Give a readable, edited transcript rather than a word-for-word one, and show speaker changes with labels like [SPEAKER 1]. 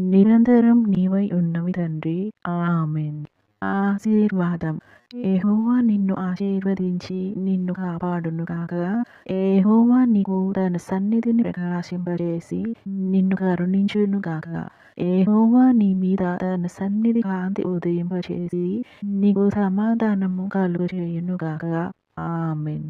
[SPEAKER 1] నిరంతరం నీవై ఉన్నవి తండ్రి. ఆమేన్. ఆశీర్వాదం. యెహోవా నిన్ను ఆశీర్వదించి నిన్ను కాపాడును గాక. యెహోవా నీకు తన సన్నిధిని ప్రకాశింపజేసి నిన్ను కరుణించును గాక. యెహోవా నీ మీద తన సన్నిధి కాంతి ఉదయింపచేసి నీకు సమాధానము కలుగజేయును గాక. ఆమేన్.